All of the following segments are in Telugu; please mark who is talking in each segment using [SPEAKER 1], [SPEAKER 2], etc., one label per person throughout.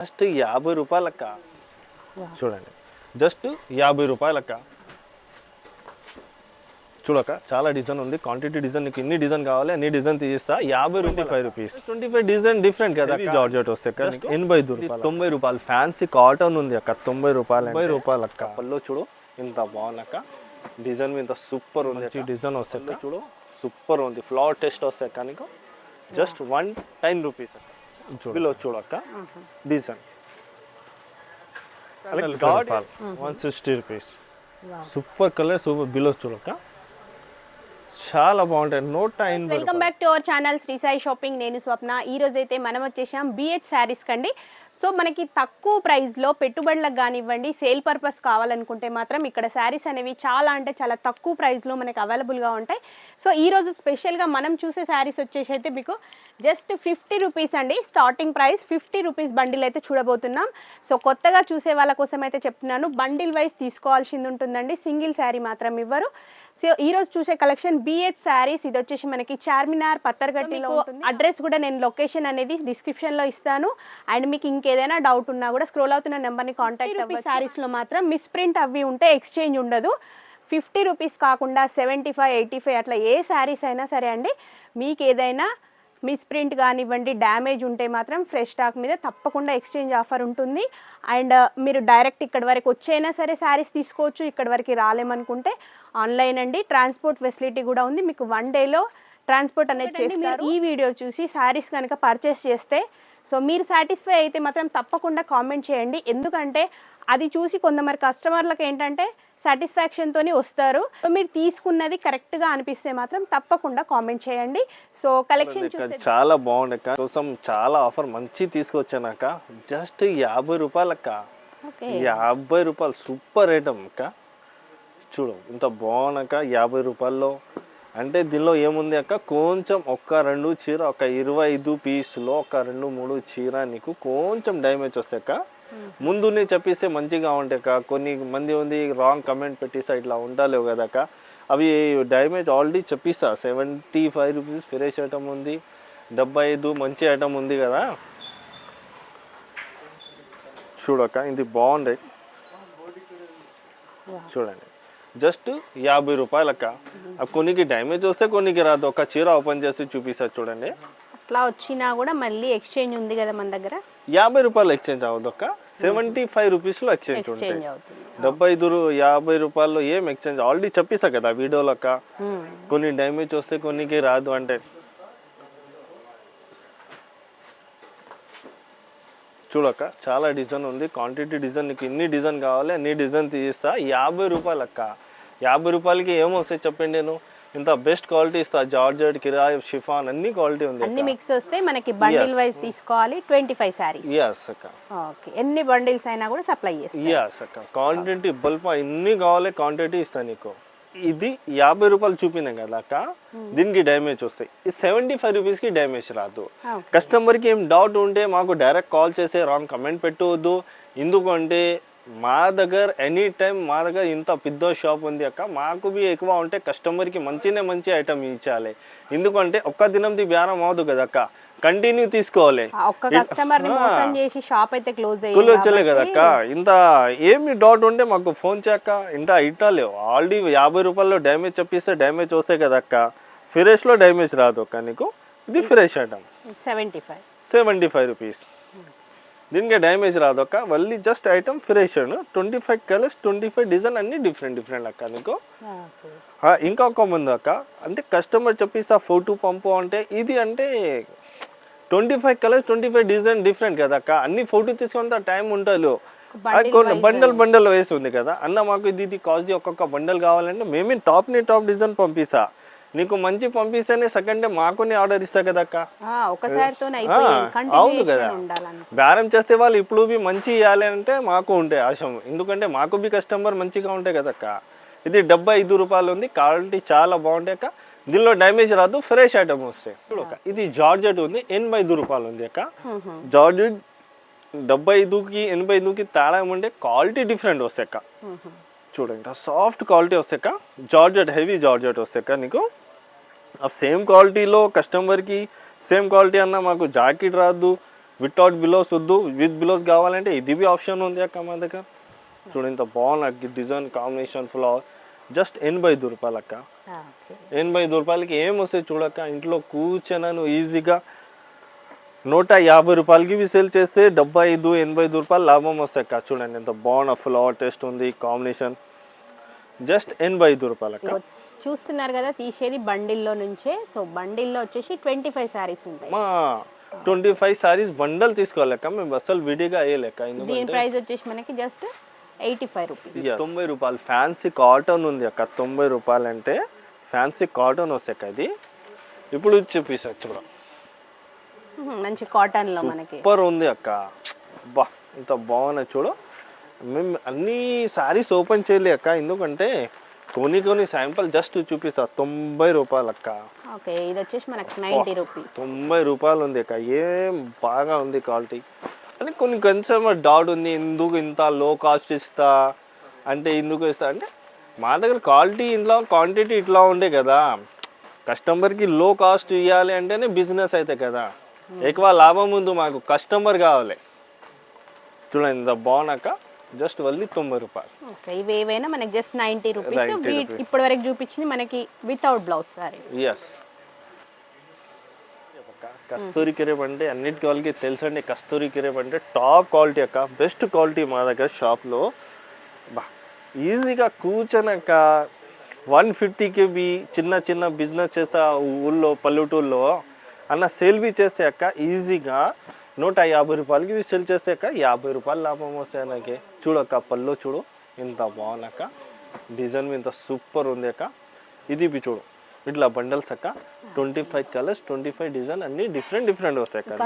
[SPEAKER 1] జస్ట్ 50 రూపాయలక్క. చూడండి, జస్ట్ 50 రూపాయలక్క. చూడక చాలా డిజైన్ ఉంది, క్వాంటిటీ డిజైన్. నీకు ఎన్ని డిజైన్ కావాలి అన్ని డిజైన్ తీసిస్తా. 25 రూపీస్. 25 డిజైన్ డిఫరెంట్ కదా, జార్జెట్ వస్తే 85 రూపాయలు. 90 రూపాయలు. ఫ్యాన్సీ కాటన్ ఉంది అక్క, 90 రూపాయలు. 80 రూపాయలు అక్క. పళ్ళు చూడు ఇంత బాగుందక్క, డిజైన్ ఇంత సూపర్ ఉంది. డిజైన్ వస్తే చూడు సూపర్ ఉంది. ఫ్లవర్ టెస్ట్ వస్తే అక్క నీకు జస్ట్ 110 రూపీస్ అక్క. బిలో చూడక్క design 160 rupees. Super colour, super. Below చూడక్క చాలా బాగుంటాయి. 180.
[SPEAKER 2] Welcome back to our channel Shri Sai shopping. నేను స్వప్న. ఈ రోజు అయితే మనం వచ్చేసాం బిహెచ్ శారీస్ కండి. సో మనకి తక్కువ ప్రైస్లో పెట్టుబడులకు కానివ్వండి, సేల్ పర్పస్ కావాలనుకుంటే మాత్రం ఇక్కడ శారీస్ అనేవి చాలా అంటే చాలా తక్కువ ప్రైస్లో మనకి అవైలబుల్గా ఉంటాయి. సో ఈరోజు స్పెషల్గా మనం చూసే శారీస్ వచ్చేసి అయితే మీకు జస్ట్ 50 రూపీస్ అండి. స్టార్టింగ్ ప్రైస్ 50 రూపీస్ బండిల్ అయితే చూడబోతున్నాం. సో కొత్తగా చూసే వాళ్ళ కోసం అయితే చెప్తున్నాను, బండిల్ వైజ్ తీసుకోవాల్సింది ఉంటుందండి, సింగిల్ శారీ మాత్రం ఇవ్వరు. సో ఈరోజు చూసే కలెక్షన్ బిహెచ్ శారీస్. ఇది వచ్చేసి మనకి చార్మినార్ పత్తర్గట్టిలో ఉంటుంది. అడ్రస్ కూడా నేను లొకేషన్ అనేది డిస్క్రిప్షన్లో ఇస్తాను. అండ్ మీకు ఇంకేదైనా డౌట్ ఉన్నా కూడా స్క్రోల్ అవుతున్న నెంబర్ని కాంటాక్ట్ అవ్వండి. శారీస్లో మాత్రం మిస్ప్రింట్ అవి ఉంటే ఎక్స్చేంజ్ ఉండదు. 50 రూపీస్ కాకుండా 75, 85 అట్లా ఏ శారీస్ అయినా సరే అండి, మీకు ఏదైనా మిస్ప్రింట్ కానివ్వండి, డ్యామేజ్ ఉంటే మాత్రం ఫ్రెష్ స్టాక్ మీద తప్పకుండా ఎక్స్చేంజ్ ఆఫర్ ఉంటుంది. అండ్ మీరు డైరెక్ట్ ఇక్కడి వరకు వచ్చైనా సరే శారీస్ తీసుకోవచ్చు. ఇక్కడి వరకు రాలేమనుకుంటే ఆన్లైన్ అండి, ట్రాన్స్పోర్ట్ ఫెసిలిటీ కూడా ఉంది. మీకు 1 డేలో ట్రాన్స్పోర్ట్ అనేది చేస్తారు. ఈ వీడియో చూసి శారీస్ కనుక పర్చేస్ చేస్తే సో మీరు సాటిస్ఫై అయితే మాత్రం తప్పకుండా కామెంట్ చేయండి. ఎందుకంటే అది చూసి కొంతమంది కస్టమర్లకు ఏంటంటే సాటిస్ఫాక్షన్తోని వస్తారు. సో మీరు తీసుకున్నది కరెక్ట్గా అనిపిస్తే మాత్రం తప్పకుండా కామెంట్ చేయండి. సో కలెక్షన్ చూస్తే
[SPEAKER 1] చాలా బాగుండక కోసం చాలా ఆఫర్ మంచి తీసుకొచ్చానక్క. జస్ట్ 50 రూపాయలక్క. 50 రూపాయలు సూపర్ ఐటమ్ అక్క. చూడు ఇంత బాగున్నాక 50 రూపాయల్లో. అంటే దీనిలో ఏముంది అక్క, కొంచెం ఒక్క 2 చీర, ఒక 25 పీస్లో ఒక 2-3 చీర నీకు కొంచెం డ్యామేజ్ వస్తాయి అక్క. ముందునే చెప్పిస్తే మంచిగా ఉంటాయి అక్క. కొన్ని మంది ఉంది రాంగ్ కమెంట్ పెట్టిస్తా ఇట్లా ఉండలేవు కదా అక్క. అవి డ్యామేజ్ ఆల్రెడీ చెప్పిస్తా. 75 రూపీస్ ఫ్రెష్ ఐటమ్ ఉంది, 75 మంచి ఐటమ్ ఉంది కదా. చూడక్క ఇది బాగుంది, చూడండి జస్ట్ 50 రూపాయలక్క. కొన్నికి డ్యామేజ్ వస్తే కొన్నికి రాదు. ఒక చీర ఓపెన్ చేసి చూపిస్తా చూడండి.
[SPEAKER 2] అట్లా వచ్చినా కూడా మళ్ళీ ఎక్స్చేంజ్ ఉంది కదా మన దగ్గర.
[SPEAKER 1] 50 రూపాయలు ఎక్స్చేంజ్ అవ్వదు అక్క. 75 రూపీస్లో ఎక్స్చేంజ్ ఉంటుంది. 50 రూపాయల్లో ఏం ఎక్స్చేంజ్ ఆల్రెడీ చెప్పిస్తా కదా వీడియోలో అక్క. కొన్ని డ్యామేజ్ వస్తే కొన్నికి రాదు అంటే. చూడక్క చాలా డిజైన్ ఉంది, క్వాంటిటీ డిజైన్. నీకు ఎన్ని డిజైన్ కావాలి అన్ని డిజైన్ తీసిస్తా. 50 రూపాయలు అక్క. 50 రూపాయలకి ఏమొస్తాయి చెప్పండి. నేను ఇంత బెస్ట్ క్వాలిటీ ఇస్తా. జార్జెట్, కిరాయ్, షిఫాన్ అన్ని క్వాలిటీ ఉంది.
[SPEAKER 2] అన్ని మిక్స్ వస్తే మనకి బండిల్ వైజ్ తీసుకోవాలి. 25 సారీస్.
[SPEAKER 1] yes అక్క.
[SPEAKER 2] ఓకే, ఎన్ని బండిల్స్ అయినా కూడా సప్లై చేస్తాం.
[SPEAKER 1] yes అక్క. క్వాంటిటీ బల్బ్ ఎన్ని కావాలి క్వాంటిటీ ఇస్తా నీకు. ఇది 50 రూపాయలు చూపినాం కదా అక్క, దీనికి డ్యామేజ్ వస్తాయి. ఈ 75 రూపీస్కి డ్యామేజ్ రాదు. కస్టమర్కి ఏం డౌట్ ఉంటే మాకు డైరెక్ట్ కాల్ చేసే, రాంగ్ కమెంట్ పెట్టవద్దు. ఎందుకంటే మా దగ్గర ఎనీ టైం మా దగ్గర ఇంత పెద్ద షాప్ ఉంది అక్క. మాకు బి ఎక్కువ ఉంటే కస్టమర్కి మంచి ఐటమ్ ఇచ్చాలి. ఎందుకంటే ఒక్క దినంది బేరం అవదు కదా అక్క, కంటిన్యూ తీసుకోవాలి.
[SPEAKER 2] ఒక్క కస్టమర్ ని మోసం చేసి షాప్ అయితే క్లోజ్
[SPEAKER 1] చేయలే కదా అక్క. ఇంత ఏమి డౌట్ ఉంటే మాకు ఫోన్ చేయక్క. ఇంత ఇట్టాలేవు ఆల్రెడీ 50 రూపాయల్లో డ్యామేజ్ చెప్పిస్తే డ్యామేజ్ వస్తాయి కదా అక్క. ఫ్రెష్లో డ్యామేజ్ రాదు అక్క నీకు. ఇది ఫ్రెష్ ఐటమ్ 75 రూపీస్. దీనికి డ్యామేజ్ రాదు అక్క. మళ్ళీ just item fresh. 25 colours, 25 design అన్ని డిఫరెంట్ అక్క నీకు. ఇంకొక ముందు అక్క, అంటే కస్టమర్ చెప్పిస్తా ఫోటో పంపు అంటే ఇది అంటే 25 కలర్స్, 25 డిజైన్ డిఫరెంట్ కదా అక్క. అన్ని ఫోటో తీసుకుంటే టైం ఉంటుంది. బండల్ వేసి ఉంది కదా అన్న. మాకు ఇది కాస్ట్ ఒక్కొక్క బండల్ కావాలంటే మేమే టాప్ డిజైన్ పంపిస్తా. నీకు మంచి పంపిస్తేనే సెకండ్ డే మాకునే ఆర్డర్ ఇస్తా కదా అక్క. అవును కదా. బేరం చేస్తే వాళ్ళు ఇప్పుడు బి మంచి ఇవ్వాలి అంటే మాకు ఉంటాయి ఆశం. ఎందుకంటే మాకు బి కస్టమర్ మంచిగా ఉంటాయి కదా అక్క. ఇది 75 రూపాయలు ఉంది, క్వాలిటీ చాలా బాగుంటాయి అక్క. దీనిలో డ్యామేజ్ రాదు, ఫ్రెష్ ఐటమ్ వస్తాయి. చూడక ఇది జార్జెట్ ఉంది, 85 రూపాయలు ఉంది అక్క. జార్జెట్ 75కి 85కి తేడా ఉంటే క్వాలిటీ డిఫరెంట్ వస్తాయి అక్క. చూడండి సాఫ్ట్ క్వాలిటీ వస్తాయి అక్క. జార్జెట్, హెవీ జార్జెట్ వస్తాయి అక్క నీకు. సేమ్ క్వాలిటీలో కస్టమర్కి సేమ్ క్వాలిటీ అన్న మాకు జాకెట్ రాదు, వితౌట్ బిలోస్ వద్దు విత్ బిలోస్ కావాలంటే ఇది బి ఆప్షన్ ఉంది అక్క మా దగ్గర. చూడు ఇంత బాగుంది డిజైన్ కాంబినేషన్ ఫ్లవర్ జస్ట్ 85 రూపాయలు అక్క. 85 రూపాయలకి ఏం వస్తాయి చూడక్క. ఇంట్లో కూర్చొని నువ్వు ఈజీగా 150 రూపాయలకి ఇవి సేల్ చేస్తే 75-85 రూపాయలు లాభం వస్తాయి అక్క. చూడండి ఎంత బాగున్న ఫ్లవర్ టేస్ట్ ఉంది కాంబినేషన్ జస్ట్ 85 రూపాయలు అక్క.
[SPEAKER 2] చూస్తున్నారు కదా తీసేది బండిల్లో నుంచే. సో బండిల్లో వచ్చేసి 25 శారీస్ ఉంటాయి.
[SPEAKER 1] మా 25 సారీస్ బండల్ తీసుకోవాలక్క, మేము అసలు విడిగా వేయలేక.
[SPEAKER 2] దీని ప్రైస్ వచ్చేసి మనకి జస్ట్ 85 రూపీస్.
[SPEAKER 1] 90 రూపాయలు ఫ్యాన్సీ కాటన్ ఉంది అక్క. 90 రూపాయలు అంటే ఫ్యాన్సీ కాటన్ వస్తాయి అక్క. ఇది ఇప్పుడు చూపిస్తా చూడ
[SPEAKER 2] మంచి కాటన్ లో మనకి
[SPEAKER 1] సూపర్ ఉంది అక్క. బా ఇంత బాగున్నాయి చూడు. మేము అన్ని సారీస్ ఓపెన్ చేయలే అక్క, ఎందుకంటే కొన్ని శాంపుల్ జస్ట్ చూపిస్తా. 90 రూపాయలు అక్క.
[SPEAKER 2] ఓకే ఇది వచ్చేసి మనకి 90 రూపీస్.
[SPEAKER 1] 90 రూపాయలు ఉంది అక్క. ఏం బాగా ఉంది క్వాలిటీ అని. కొన్ని కన్సూమర్ డౌట్ ఉంది, ఎందుకు ఇంత లో కాస్ట్ ఇస్తా అంటే ఎందుకు ఇస్తా అంటే మా దగ్గర క్వాలిటీ ఇంట్లో క్వాంటిటీ ఇట్లా ఉండే కదా. కస్టమర్కి లో కాస్ట్ ఇవ్వాలి అంటేనే బిజినెస్ అయితే కదా. ఎక్కువ లాభం ముందు మాకు కస్టమర్ కావాలి. చూడండి ఇంత బాగున్నాక జస్ట్ వల్లి 90 రూపాయలు.
[SPEAKER 2] ఓకే ఇవి ఏవైనా మనకి జస్ట్ 90 రూపీస్. ఇప్పటి వరకు చూపించింది మనకి వితౌట్ బ్లౌజ్ సారీస్.
[SPEAKER 1] ఎస్ కస్తూరి క్రేప్ అంటే అన్నిటికీ వాళ్ళకి తెలుసండి. కస్తూరి క్రేప్ అంటే టాప్ క్వాలిటీ అక్క, బెస్ట్ క్వాలిటీ మా దగ్గర షాప్లో. బా ఈజీగా కూర్చొనక్క 150కి బి చిన్న బిజినెస్ చేస్తా ఊళ్ళో పల్లెటూరులో అన్న సేల్ బి చేస్తే అక్క ఈజీగా 150 రూపాయలకి ఇవి సేల్ చేస్తే అక్క 50 రూపాయలు లాభం వస్తాయి నాకు. చూడక్క పళ్ళు చూడు ఇంత బాగున్నాక, డిజైన్ ఇంత సూపర్ ఉంది అక్క. ఇది బి చూడు ఇట్లా బండల్స్ అక్క. 25 కలర్స్ 25 డిజైన్ అన్ని డిఫరెంట్ వస్తాయి అక్క.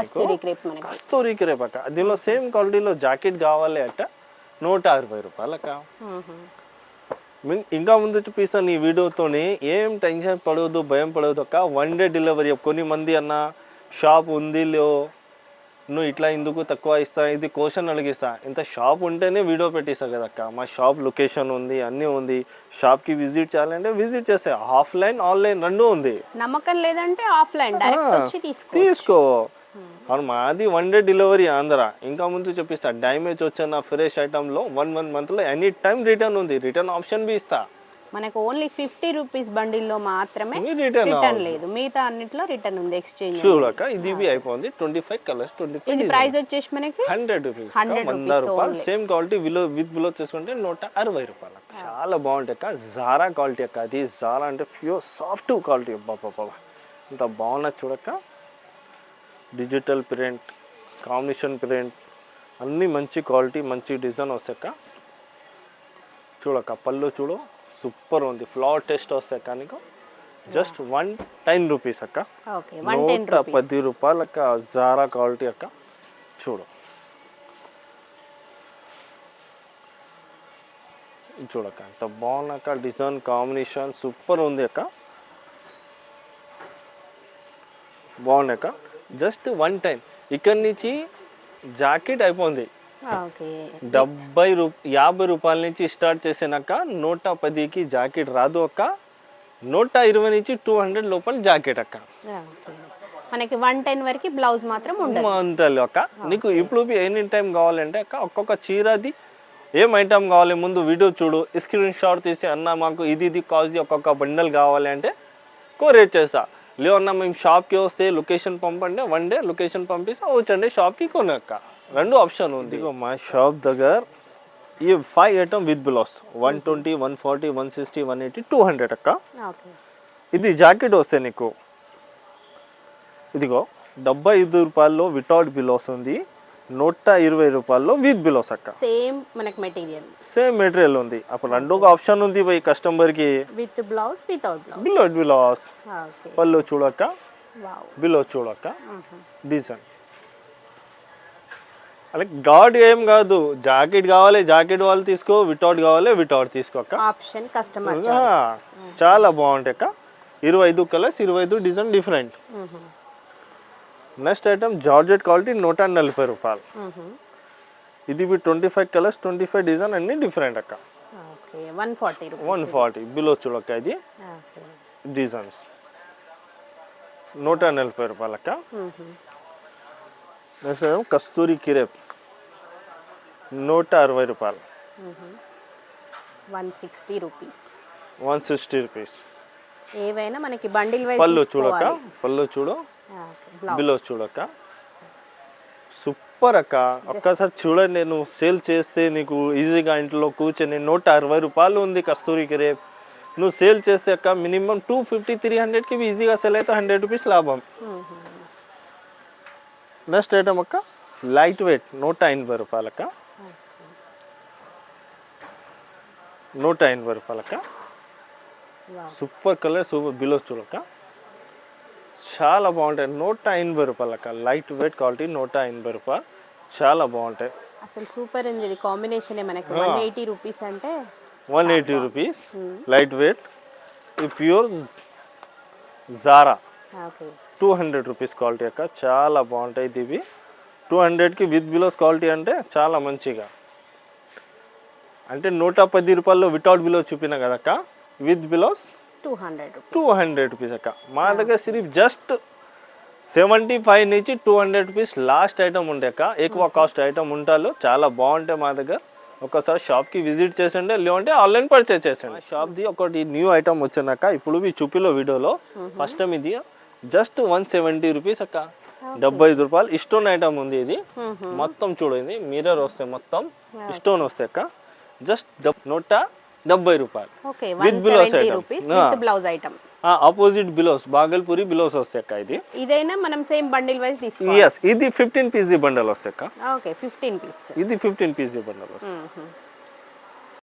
[SPEAKER 1] కస్తూరి క్రేప్ అక్క. దీనిలో సేమ్ క్వాలిటీలో జాకెట్ కావాలి అక్క 160 రూపాయలు అక్క. ఇంకా ముందు చూపిస్తాను ఈ వీడియోతోని. ఏం టెన్షన్ పడవద్దు, భయం పడవద్దు అక్క. 1 డే డెలివరీ. కొన్ని మంది అన్న షాప్ ఉంది లో నువ్వు ఇట్లా ఎందుకు తక్కువ ఇస్తా, ఇది క్వశ్చన్ అడిగిస్తా. ఇంత షాప్ ఉంటేనే వీడియో పెట్టిస్తా కదక్క. మా షాప్ లొకేషన్ ఉంది, అన్నీ ఉంది. షాప్కి విజిట్ చేయాలంటే విజిట్ చేస్తే ఆఫ్లైన్ ఆన్లైన్ రెండు ఉంది.
[SPEAKER 2] నమ్మకం లేదంటే ఆఫ్లైన్ డైరెక్ట్ వచ్చి
[SPEAKER 1] తీసుకో. అవును మాది 1 డే డెలివరీ ఆంధ్ర. ఇంకా ముందు చూపిస్తా డ్యామేజ్ వచ్చిన ఫ్రెష్ ఐటమ్లో 1 మంత్లో ఎనీ టైం రిటర్న్ ఉంది. రిటర్న్ ఆప్షన్ బి ఇస్తా.
[SPEAKER 2] మనకు ఓన్లీ 50 రూపీస్ బండిల్లో మాత్రమే రిటర్న్ లేదు, మిగతా అన్నిట్లో రిటర్న్ ఉంది. ఎక్స్చేంజ్
[SPEAKER 1] చూడక ఇది బి అయిపోయింది. 25 కలర్స్ 25.
[SPEAKER 2] ఇది ప్రైస్ వచ్చేసి మనకి
[SPEAKER 1] 100 రూపీస్. 100 రూపాయలు. సేమ్ క్వాలిటీ విత్ బిలో చేసుకుంటే 160 రూపాయలు. చాలా బాగుంటాయి అక్క. జారా క్వాలిటీ అక్క. అది జారా అంటే ప్యూర్ సాఫ్ట్ క్వాలిటీ. బాబా ఇంత బాగున్నది చూడక్క. డిజిటల్ ప్రింట్, కాంబినేషన్ ప్రింట్ అన్నీ మంచి క్వాలిటీ మంచి డిజైన్ వస్తాయక్క. చూడక్క పళ్ళు చూడు సూపర్ ఉంది. ఫ్లవర్ టేస్ట్ వస్తాయి అక్క. నీకు జస్ట్ 110 రూపీస్ అక్క. 110 రూపాయలు అక్క. జారా క్వాలిటీ అక్క. చూడు చూడక్క ఎంత బాగున్నాక. డిజైన్ కాంబినేషన్ సూపర్ ఉంది అక్క. బాగుంది అక్క. జస్ట్ 110. ఇక్కడి నుంచి జాకెట్ అయిపోయింది. 50 రూపాయల నుంచి స్టార్ట్ చేసినాక 110కి జాకెట్ రాదు అక్క. 120 నుంచి 200 లోపల జాకెట్ అక్క.
[SPEAKER 2] మనకి 110 వరకు బ్లౌజ్ మాత్రం
[SPEAKER 1] ఉండదు అక్క. నీకు ఇప్పుడు ఎనీ టైం కావాలంటే అక్క ఒక్కొక్క చీరది ఏం ఐటమ్ కావాలి ముందు వీడియో చూడు, స్క్రీన్ షాట్ తీసి అన్న మాకు ఇది కాస్ట్ ఒక్కొక్క బండల్ కావాలి అంటే రేట్ చేస్తా. లేవన్నా మేము షాప్కి వస్తే లొకేషన్ పంపండి, 1 డే లొకేషన్ పంపిస్తే వచ్చండి షాప్కి కొనక్క. 2 ఆప్షన్ ఉంది. మా షాప్ దగ్గర ఈ 5 ఐటమ్ విత్ బ్లౌజ్ 120, 140, 160, 180, 200 అక్క. ఇది జాకెట్ వస్తే నీకు ఇదిగో 75 రూపాయల్లో వితౌట్ బ్లౌజ్ ఉంది. 120 రూపాయల్లో విత్ బ్లౌజ్ అక్క.
[SPEAKER 2] సేమ్
[SPEAKER 1] మెటీరియల్ ఉంది. అప్పుడు 2 ఆప్షన్ ఉంది పోయి కస్టమర్కి.
[SPEAKER 2] With blouse without
[SPEAKER 1] blouse. పళ్ళు చూడక్క, బ్లౌజ్ చూడక్క. డిజైన్ అలా డాట్ ఏం కాదు. జాకెట్ కావాలి జాకెట్ వాళ్ళు తీసుకో, వితౌట్ కావాలి వితౌట్ తీసుకో అక్క.
[SPEAKER 2] Option customer.
[SPEAKER 1] చాలా బాగుంటాయి అక్క. 25 colours 25 design different. Next item georgette quality 140 రూపాయలు. ఇది 25 కలర్స్ 25 డిజైన్ అన్ని డిఫరెంట్ అక్క. 140 బిలో చూడక్క. ఇది డిజైన్స్ 140 రూపాయలు అక్క. నెక్స్ట్ కస్తూరి కిరేప్ 160 రూపాయలు,
[SPEAKER 2] 160 రూపీస్.
[SPEAKER 1] 160 రూపీస్.
[SPEAKER 2] ఏవైనా మనకి బండిల్ వైజ్
[SPEAKER 1] పళ్ళు చూడక, పళ్ళు చూడు, బిలో చూడక, సూపర్ అక్క. ఒక్కసారి చూడండి, నువ్వు సేల్ చేస్తే నీకు ఈజీగా ఇంట్లో కూర్చొని 160 రూపాయలు ఉంది కస్తూరి కిరేప్. నువ్వు సేల్ చేస్తే అక్క మినిమం 250-300కి ఈజీగా సేల్ అయితే 100 రూపీస్ లాభం. నెక్స్ట్ ఐటమ్ అక్క లైట్ వెయిట్ 180 రూపాయలక్క, 180 రూపాయలక్క. సూపర్ కలర్, సూపర్ బిలో చూడక, చాలా బాగుంటాయి. 180 రూపాయలక్క, లైట్ వెయిట్ క్వాలిటీ 180 రూపాయలు, చాలా బాగుంటాయి.
[SPEAKER 2] అసలు సూపర్ ఉంది ఇది కాంబినేషన్. మనకి 180 రూపీస్ అంటే
[SPEAKER 1] 180 రూపీస్ లైట్ వెయిట్. ఇది pure Zara,
[SPEAKER 2] okay.
[SPEAKER 1] 200 rupees quality అక్క, చాలా బాగుంటాయి ఇవి. 200కి విత్ బిలోస్ క్వాలిటీ అంటే చాలా మంచిగా. అంటే 110 రూపాయల్లో వితౌట్ బిలో చూపిన కదక్క, విత్ బిలోస్ 200 రూపీస్ అక్క. మా దగ్గర సిర్ఫ్ జస్ట్ 75 నుంచి 200 రూపీస్ లాస్ట్ ఐటమ్ ఉండే అక్క. ఎక్కువ కాస్ట్ ఐటమ్ ఉంటాలో చాలా బాగుంటాయి మా దగ్గర. ఒకసారి షాప్కి విజిట్ చేసండి, లేదంటే ఆన్లైన్ పర్చేస్ చేసండి. షాప్ది ఒకటి న్యూ ఐటమ్ వచ్చినాక ఇప్పుడు మీ చూపిలో వీడియోలో ఫస్ట్ టైం ఇది జస్ట్ 170 రూపీస్ అక్క, 75 రూపాయలు. స్టోన్ ఐటమ్ ఉంది ఇది. మొత్తం చూడండి, మిర్రర్ వస్తాయి, మొత్తం స్టోన్ వస్తాయి అక్క. జస్ట్ 170 రూపాయలు with pillows item. Opposite pillows, Bhagalpuri pillows వస్తాయి అక్క. ఇది
[SPEAKER 2] ఇదైనా మనం సేమ్ బండిల్ వైస్ తీసుకోవాలి.
[SPEAKER 1] ఎస్, ఇది 15 పీస్ బండల్ వస్తాయి అక్క.
[SPEAKER 2] Okay, 15 piece.
[SPEAKER 1] ఇది 15 పీస్ బండల్ వస్తాయి.